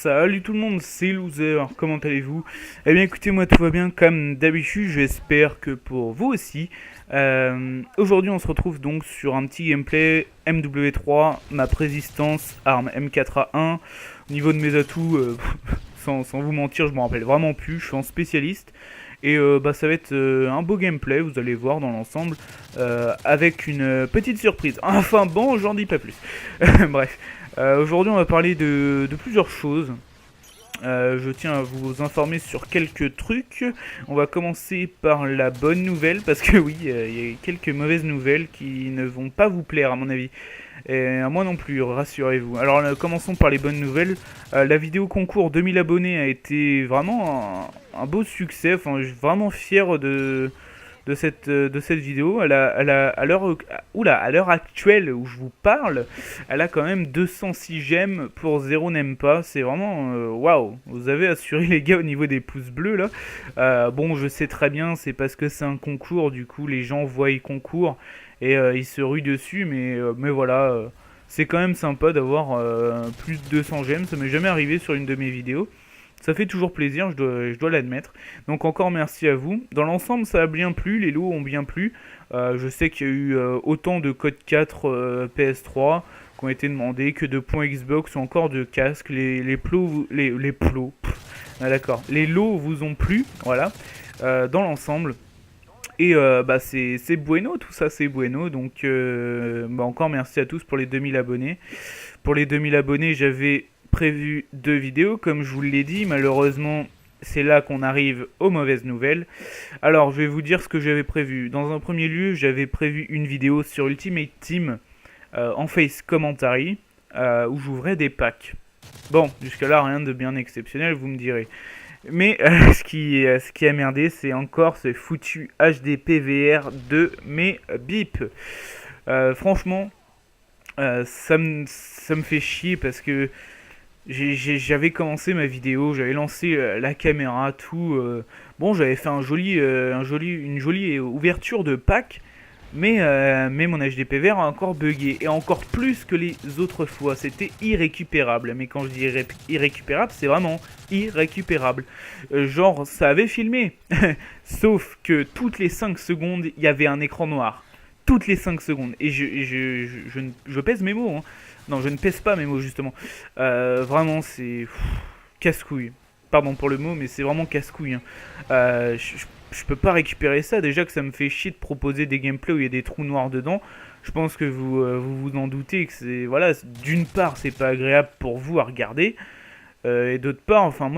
Salut tout le monde, c'est Loser, comment allez-vous? Eh bien écoutez, moi tout va bien comme d'habitude, j'espère que pour vous aussi. Aujourd'hui on se retrouve donc sur un petit gameplay MW3, ma résistance, arme M4A1. Au niveau de mes atouts, sans vous mentir, je m'en rappelle vraiment plus, je suis en spécialiste. Et ça va être un beau gameplay, vous allez voir dans l'ensemble, avec une petite surprise. Enfin bon, j'en dis pas plus. Bref. Aujourd'hui, on va parler de plusieurs choses. Je tiens à vous informer sur quelques trucs. On va commencer par la bonne nouvelle, parce que oui, il y a quelques mauvaises nouvelles qui ne vont pas vous plaire à mon avis. Et à moi non plus, rassurez-vous. Alors commençons par les bonnes nouvelles. La vidéo concours 2000 abonnés a été vraiment un beau succès. Enfin, je suis vraiment fier de cette vidéo. À l'heure actuelle où je vous parle, elle a quand même 206 j'aime pour 0 n'aime pas. C'est vraiment waouh. Vous avez assuré les gars au niveau des pouces bleus là. Bon, je sais très bien, c'est parce que c'est un concours. Du coup, les gens voient le concours et ils se ruent dessus. Mais voilà. C'est quand même sympa d'avoir plus de 200 j'aime. Ça m'est jamais arrivé sur une de mes vidéos. Ça fait toujours plaisir, je dois l'admettre. Donc encore merci à vous. Dans l'ensemble, ça a bien plu, les lots ont bien plu. Je sais qu'il y a eu autant de code 4 PS3 qui ont été demandés que de points Xbox ou encore de casques. Les plots, les plots, d'accord. Les lots vous ont plu, voilà, dans l'ensemble. Et c'est bueno, tout ça c'est bueno. Donc encore merci à tous pour les 2000 abonnés. Pour les 2000 abonnés, j'avais prévu 2 vidéos, comme je vous l'ai dit. Malheureusement, c'est là qu'on arrive aux mauvaises nouvelles. Alors, je vais vous dire ce que j'avais prévu. Dans un premier lieu, j'avais prévu une vidéo sur Ultimate Team en face commentary où j'ouvrais des packs. Bon, jusque-là, rien de bien exceptionnel, vous me direz. Mais ce qui a merdé, c'est encore ce foutu HDPVR de mes bips. Franchement, ça me fait chier parce que j'avais commencé ma vidéo, j'avais lancé la caméra, tout. Bon, j'avais fait une jolie ouverture de pack, mais mon HDPVR a encore bugué. Et encore plus que les autres fois, c'était irrécupérable. Mais quand je dis irrécupérable, c'est vraiment irrécupérable. Genre, ça avait filmé. Sauf que toutes les 5 secondes, il y avait un écran noir. Toutes les 5 secondes. Et je pèse mes mots, hein. Non, je ne pèse pas mes mots, justement. Vraiment, c'est casse-couille. Pardon pour le mot, mais c'est vraiment casse-couille, hein. Je peux pas récupérer ça. Déjà que ça me fait chier de proposer des gameplays où il y a des trous noirs dedans. Je pense que vous en doutez que c'est... Voilà, d'une part, c'est pas agréable pour vous à regarder. Et d'autre part, enfin,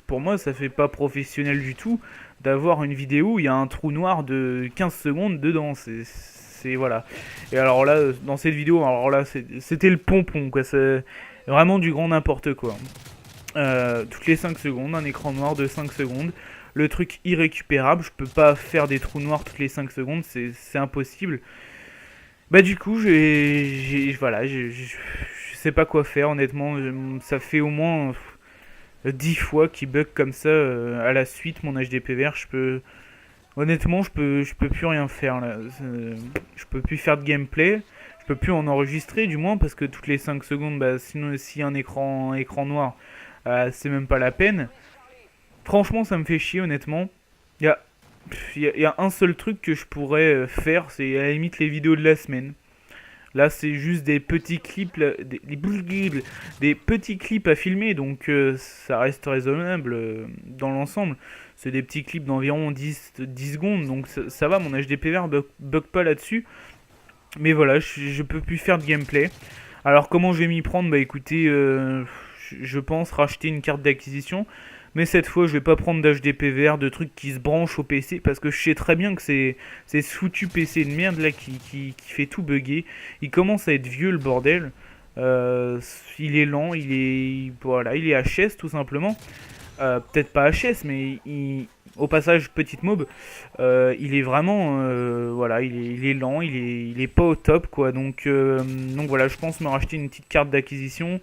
pour moi, ça fait pas professionnel du tout d'avoir une vidéo où il y a un trou noir de 15 secondes dedans. Voilà. Et alors là, dans cette vidéo, alors là, c'était le pompon, quoi. C'est vraiment du grand n'importe quoi. Toutes les 5 secondes, un écran noir de 5 secondes. Le truc irrécupérable, je peux pas faire des trous noirs toutes les 5 secondes, c'est impossible. Bah du coup, voilà, je sais pas quoi faire, honnêtement. Ça fait au moins 10 fois qu'il bug comme ça à la suite, mon HDPVR. Honnêtement, je peux plus rien faire là. Je peux plus faire de gameplay. Je peux plus en enregistrer du moins parce que toutes les 5 secondes, bah, sinon s'il y a un écran noir, c'est même pas la peine. Franchement, ça me fait chier honnêtement. Il y a, il y a un seul truc que je pourrais faire, c'est à la limite les vidéos de la semaine. Là, c'est juste des petits clips, des petits clips à filmer, donc ça reste raisonnable dans l'ensemble. C'est des petits clips d'environ 10 secondes, donc ça va, mon HDPVR bug pas là-dessus. Mais voilà, je peux plus faire de gameplay. Alors comment je vais m'y prendre? Bah écoutez, je pense racheter une carte d'acquisition. Mais cette fois, je vais pas prendre d'HDPVR, de trucs qui se branchent au PC, parce que je sais très bien que c'est ce foutu PC de merde là qui fait tout bugger. Il commence à être vieux le bordel. Il est lent, voilà, il est HS tout simplement. Peut-être pas HS, mais au passage, petite mob, il est vraiment, voilà, il est lent, il est pas au top quoi. Donc voilà, je pense me racheter une petite carte d'acquisition.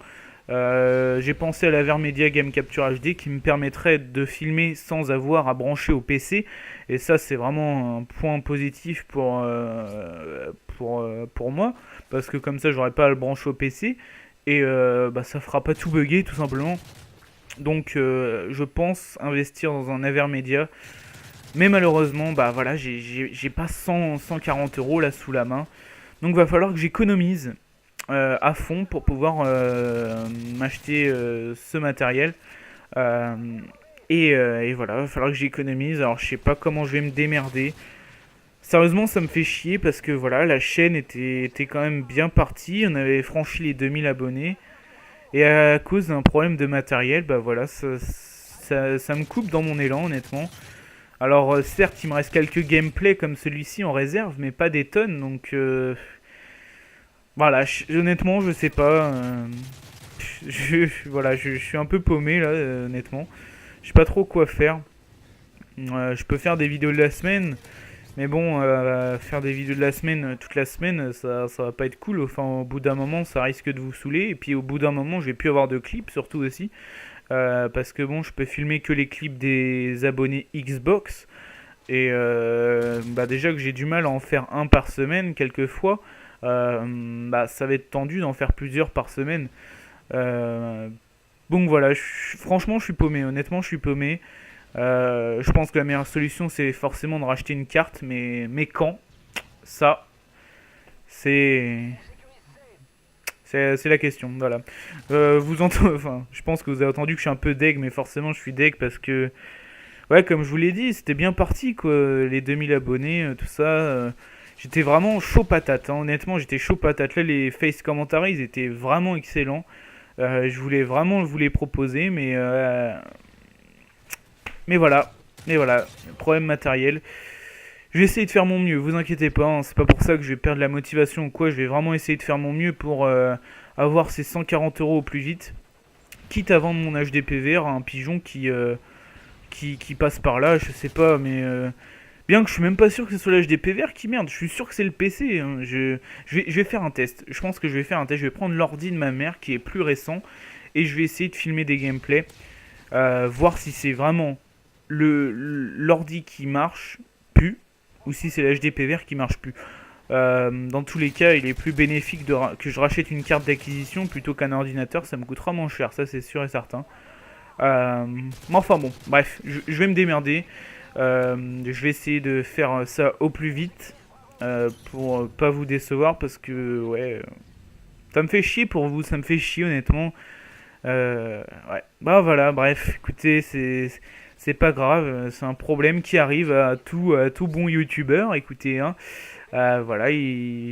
J'ai pensé à la Vermedia Game Capture HD qui me permettrait de filmer sans avoir à brancher au PC. Et ça, c'est vraiment un point positif pour moi. Parce que comme ça, j'aurais pas à le brancher au PC. et bah, ça fera pas tout bugger tout simplement. Donc je pense investir dans un Avermedia. Mais malheureusement, bah voilà, j'ai pas 140 euros là sous la main. Donc va falloir que j'économise à fond pour pouvoir m'acheter ce matériel. Euh, et voilà, va falloir que j'économise. Alors je sais pas comment je vais me démerder. Sérieusement, ça me fait chier parce que voilà, la chaîne était quand même bien partie. On avait franchi les 2000 abonnés. Et à cause d'un problème de matériel, bah voilà, ça me coupe dans mon élan, honnêtement. Alors, certes, il me reste quelques gameplays comme celui-ci en réserve, mais pas des tonnes, donc voilà, honnêtement, je sais pas. Voilà, je suis un peu paumé là, honnêtement. Je sais pas trop quoi faire. Je peux faire des vidéos de la semaine, mais bon, faire des vidéos de la semaine toute la semaine, ça va pas être cool. Enfin, au bout d'un moment, ça risque de vous saouler. Et puis, au bout d'un moment, je vais plus avoir de clips, surtout aussi. Parce que bon, je peux filmer que les clips des abonnés Xbox. Et bah déjà que j'ai du mal à en faire un par semaine, quelquefois, bah ça va être tendu d'en faire plusieurs par semaine. Donc voilà, franchement, je suis paumé. Honnêtement, je suis paumé. Je pense que la meilleure solution, c'est forcément de racheter une carte, mais quand ça, c'est c'est la question. Voilà. Vous entendez, enfin, je pense que vous avez entendu que je suis un peu deg, mais forcément, je suis deg parce que ouais, comme je vous l'ai dit, c'était bien parti, quoi. Les 2000 abonnés, tout ça. J'étais vraiment chaud patate, hein. Honnêtement, j'étais chaud patate. Là, les face commentaries, ils étaient vraiment excellents. Je voulais vraiment vous les proposer, mais voilà. Mais voilà, problème matériel. Je vais essayer de faire mon mieux, vous inquiétez pas, hein. C'est pas pour ça que je vais perdre la motivation ou quoi. Je vais vraiment essayer de faire mon mieux pour avoir ces 140 euros au plus vite. Quitte à vendre mon HDPVR à un pigeon qui passe par là, je sais pas, mais bien que je suis même pas sûr que ce soit l'HDPVR qui merde, je suis sûr que c'est le PC, hein. Je vais faire un test, je pense que je vais faire un test, je vais prendre l'ordi de ma mère qui est plus récent, et je vais essayer de filmer des gameplays, voir si c'est vraiment l'ordi qui marche plus, ou si c'est l'HDPVR qui marche plus. Dans tous les cas, il est plus bénéfique que je rachète une carte d'acquisition plutôt qu'un ordinateur, ça me coûtera moins cher, ça c'est sûr et certain. Mais enfin bon, bref, je vais me démerder. Je vais essayer de faire ça au plus vite pour pas vous décevoir parce que ouais, ça me fait chier pour vous, ça me fait chier honnêtement. Ouais, bah voilà, bref, écoutez, c'est pas grave, c'est un problème qui arrive à tout bon youtubeur. Écoutez, hein, voilà,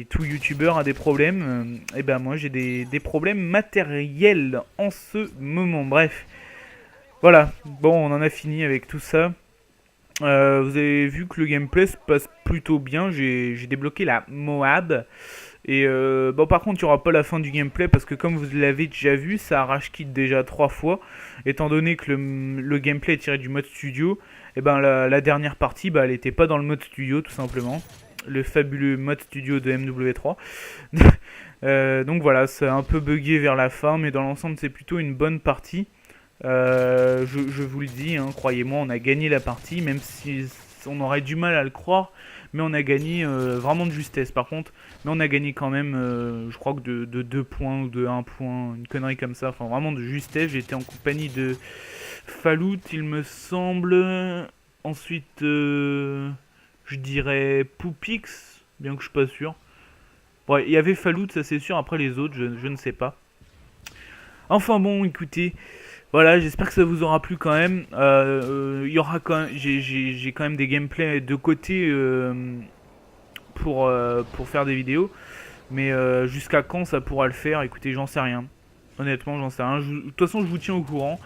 tout youtubeur a des problèmes. Et ben moi j'ai des problèmes matériels en ce moment. Bref. Voilà, bon, on en a fini avec tout ça. Vous avez vu que le gameplay se passe plutôt bien. J'ai débloqué la Moab. Et bon, par contre, il n'y aura pas la fin du gameplay parce que, comme vous l'avez déjà vu, ça arrache quitte déjà 3 fois. Étant donné que le gameplay est tiré du mode studio, et ben la dernière partie, bah, elle n'était pas dans le mode studio, tout simplement. Le fabuleux mode studio de MW3. Donc voilà, c'est un peu buggé vers la fin, mais dans l'ensemble, c'est plutôt une bonne partie. Je vous le dis, hein, croyez-moi, on a gagné la partie, même si on aurait du mal à le croire, mais on a gagné vraiment de justesse par contre, mais on a gagné quand même, je crois que de 2 points ou de 1 point, une connerie comme ça, enfin vraiment de justesse. J'étais en compagnie de Falout, il me semble, ensuite je dirais Poupix, bien que je suis pas sûr. Ouais, il y avait Falout, ça c'est sûr, après les autres, je ne sais pas. Enfin bon, écoutez, voilà, j'espère que ça vous aura plu quand même. Il y aura quand même, j'ai quand même des gameplays de côté pour faire des vidéos. Mais jusqu'à quand ça pourra le faire? Écoutez, j'en sais rien. Honnêtement, j'en sais rien. De toute façon, je vous tiens au courant.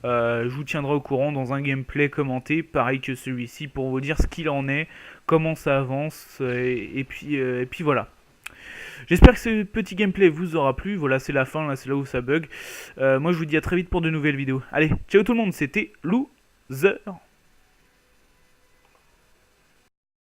Je vous tiendrai au courant dans un gameplay commenté, pareil que celui-ci, pour vous dire ce qu'il en est, comment ça avance, et puis voilà. J'espère que ce petit gameplay vous aura plu. Voilà, c'est la fin, là, c'est là où ça bug. Moi, je vous dis à très vite pour de nouvelles vidéos. Allez, ciao tout le monde, c'était Loser.